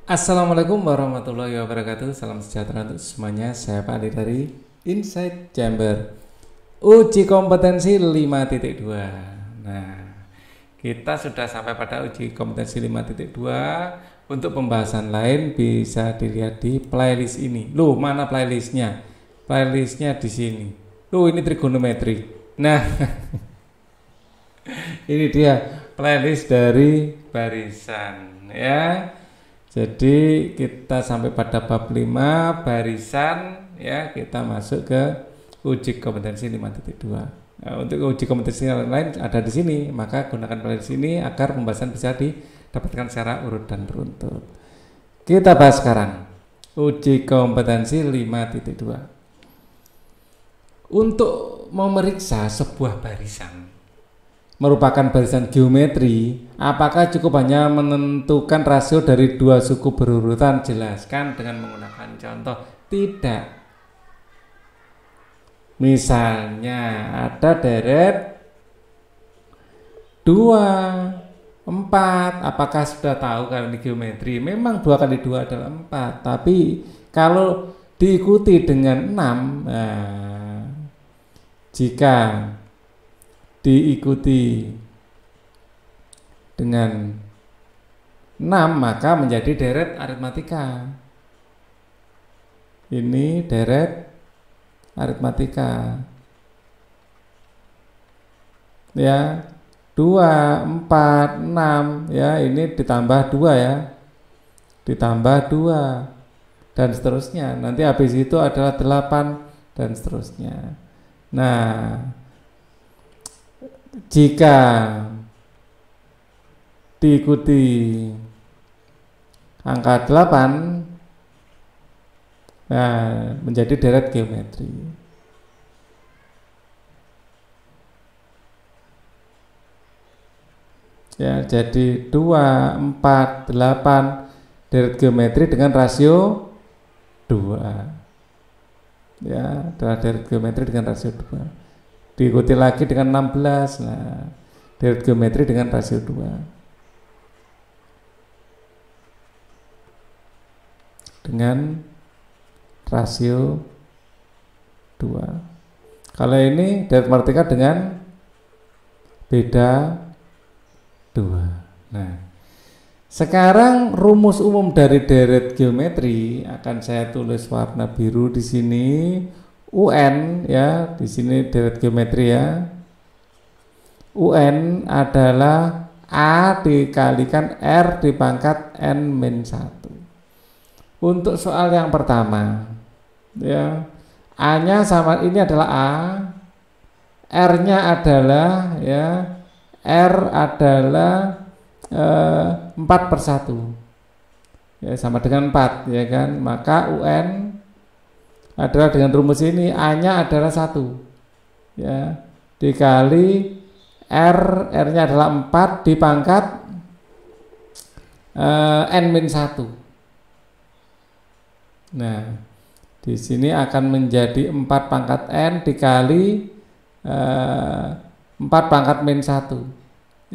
Assalamualaikum warahmatullahi wabarakatuh. Salam sejahtera untuk semuanya. Saya Pak Adi dari Insight Chamber. Uji kompetensi 5.2. Nah, kita sudah sampai pada uji kompetensi 5.2. Untuk pembahasan lain bisa dilihat di playlist ini. Loh, mana playlistnya? Playlistnya di sini. Loh, ini trigonometri. Nah, ini dia playlist dari barisan ya. Jadi kita sampai pada bab 5 barisan ya, kita masuk ke uji kompetensi 5.2. Nah, untuk uji kompetensi lain ada di sini, maka gunakan playlist ini agar pembahasan bisa didapatkan secara urut dan beruntut. Kita bahas sekarang uji kompetensi 5.2. Untuk memeriksa sebuah barisan merupakan barisan geometri, apakah cukup hanya menentukan rasio dari dua suku berurutan? Jelaskan dengan menggunakan contoh. Tidak. Misalnya ada deret 2, 4. Apakah sudah tahu kalau di geometri memang 2 kali 2 adalah 4, tapi kalau diikuti dengan 6, nah, jika diikuti dengan 6 maka menjadi deret aritmatika. Ini deret aritmatika ya, 2, 4, 6 ya, ini ditambah 2 ya, ditambah 2 dan seterusnya. Nanti habis itu adalah 8 dan seterusnya. Nah, jika diikuti angka 8, nah, menjadi deret geometri. Ya, jadi 2, 4, 8 deret geometri dengan rasio 2. Ya, adalah deret geometri dengan rasio 2. Diikuti lagi dengan 16, nah, deret geometri dengan rasio 2. Dengan rasio 2. Kalau ini deret matematika dengan beda 2. Nah, sekarang rumus umum dari deret geometri akan saya tulis warna biru di sini. UN ya, di sini deret geometri ya. UN adalah A dikalikan R dipangkat N-1. Untuk soal yang pertama ya, A-nya sama, ini adalah A, R-nya adalah ya, R adalah 4/1 ya, sama dengan 4 ya kan. Maka UN adalah dengan rumus ini, A-nya adalah 1 ya, dikali R-nya adalah 4 dipangkat N-1. Nah, di sini akan menjadi 4 pangkat N dikali 4 pangkat -1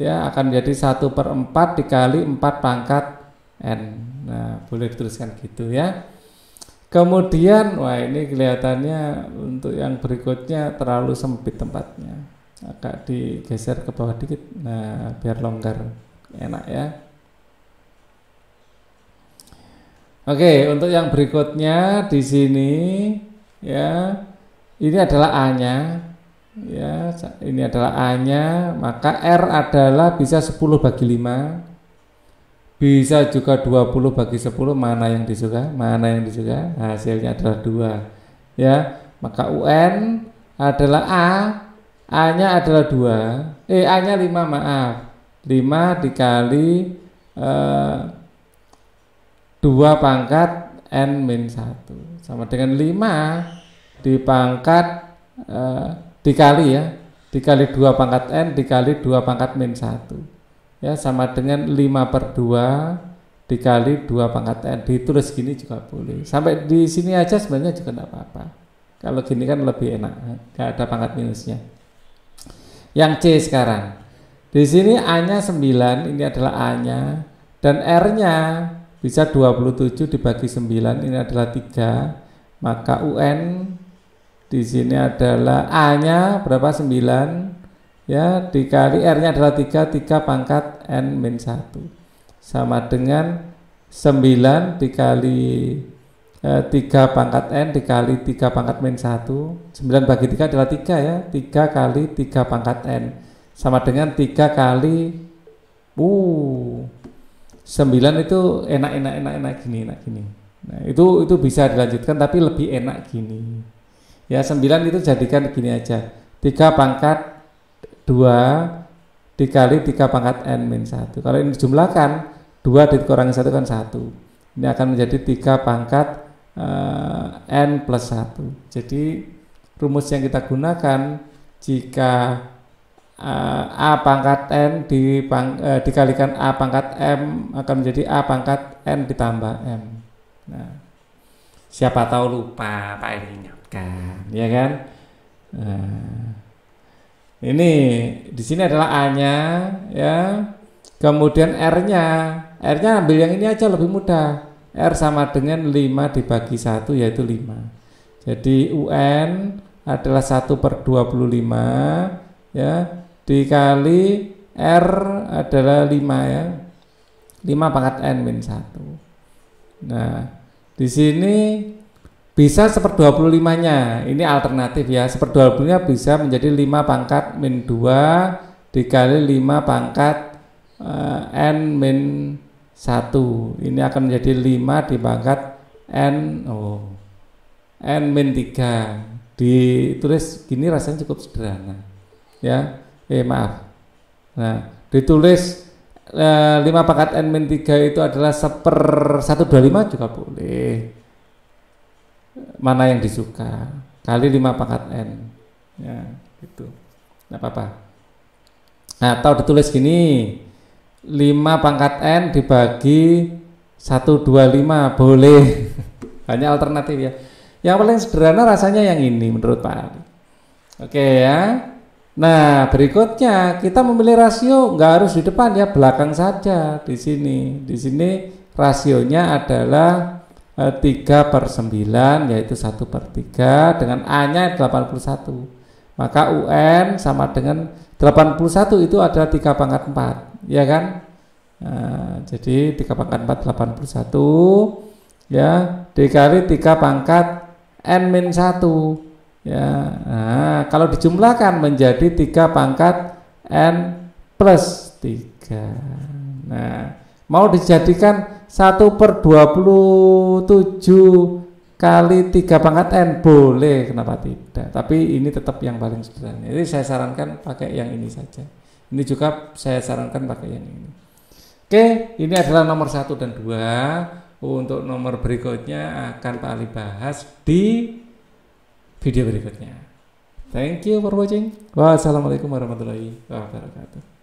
ya, akan menjadi 1/4 dikali 4 pangkat N. Nah, boleh dituliskan gitu ya. Kemudian, wah ini kelihatannya untuk yang berikutnya terlalu sempit tempatnya, agak digeser ke bawah dikit, nah biar longgar, enak ya. Oke, untuk yang berikutnya di sini ya, ini adalah A-nya ya, ini adalah A-nya, maka R adalah bisa 10/5. Bisa juga 20/10, mana yang disuka? Mana yang disuka? Hasilnya adalah 2. Ya, maka UN adalah A, A-nya adalah 2. A-nya 5, maaf. 5 dikali 2 pangkat N-1 sama dengan 5 dipangkat dikali ya, dikali 2 pangkat N dikali 2 pangkat -1 ya, sama dengan 5/2 dikali 2 pangkat N. Ditulis gini juga boleh. Sampai di sini aja sebenarnya juga tidak apa-apa. Kalau gini kan lebih enak, nggak ada pangkat minusnya. Yang C sekarang. Di sini A-nya 9, ini adalah A-nya, dan R-nya bisa 27 dibagi 9, ini adalah 3. Maka UN di sini adalah A-nya berapa? 9 ya, dikali R-nya adalah 3 pangkat N min 1 sama dengan 9 dikali 3 pangkat N dikali 3 pangkat min 1. 9 bagi 3 adalah 3 ya, 3 kali 3 pangkat N sama dengan 3 kali 9 itu enak gini. Nah, itu bisa dilanjutkan tapi lebih enak gini. Ya, 9 itu jadikan gini aja. 3 pangkat 2 dikali 3 pangkat N min 1. Kalau ini dijumlahkan 2 dikurangi 1 kan 1. Ini akan menjadi 3 pangkat N plus 1. Jadi rumus yang kita gunakan jika A pangkat N dikalikan A pangkat M akan menjadi A pangkat N ditambah M. Nah, siapa tahu lupa Pak Eri ingatkan, ya kan? Nah, ini di sini adalah A-nya, ya. Kemudian R-nya ambil yang ini aja lebih mudah. R sama dengan 5 dibagi 1 yaitu 5. Jadi UN adalah 1/25 ya, dikali R adalah 5 ya. 5 pangkat N min 1. Nah, di sini bisa 1/25-nya. Ini alternatif ya. 1/25-nya bisa menjadi 5 pangkat min 2 dikali 5 pangkat N min 1. Ini akan menjadi 5 dipangkat N min 3. Ditulis gini rasanya cukup sederhana. Ya. Maaf. Nah, ditulis 5 pangkat N min 3 itu adalah 1/125 juga boleh. Mana yang disuka. Kali 5 pangkat N. Ya, gitu. Enggak apa-apa. Nah, atau ditulis gini. 5 pangkat N dibagi 125 boleh. Banyak alternatif ya. Yang paling sederhana rasanya yang ini menurut Pak Ali. Oke ya. Nah, berikutnya kita memilih rasio nggak harus di depan ya, belakang saja di sini. Di sini rasionya adalah 3/9 yaitu 1/3 dengan A-nya 81. Maka UN sama dengan 81 itu adalah 3 pangkat 4, ya kan? Nah, jadi 3 pangkat 4 81 ya dikali 3 pangkat N min 1. Ya, nah, kalau dijumlahkan menjadi 3 pangkat N plus 3. Nah, mau dijadikan 1/27 kali 3 pangkat N boleh, kenapa tidak? Tapi ini tetap yang paling sederhana. Jadi saya sarankan pakai yang ini saja. Ini juga saya sarankan pakai yang ini. Oke, ini adalah nomor 1 dan 2. Untuk nomor berikutnya akan Pak Ali bahas di video berikutnya. Thank you for watching. Wassalamualaikum warahmatullahi wabarakatuh.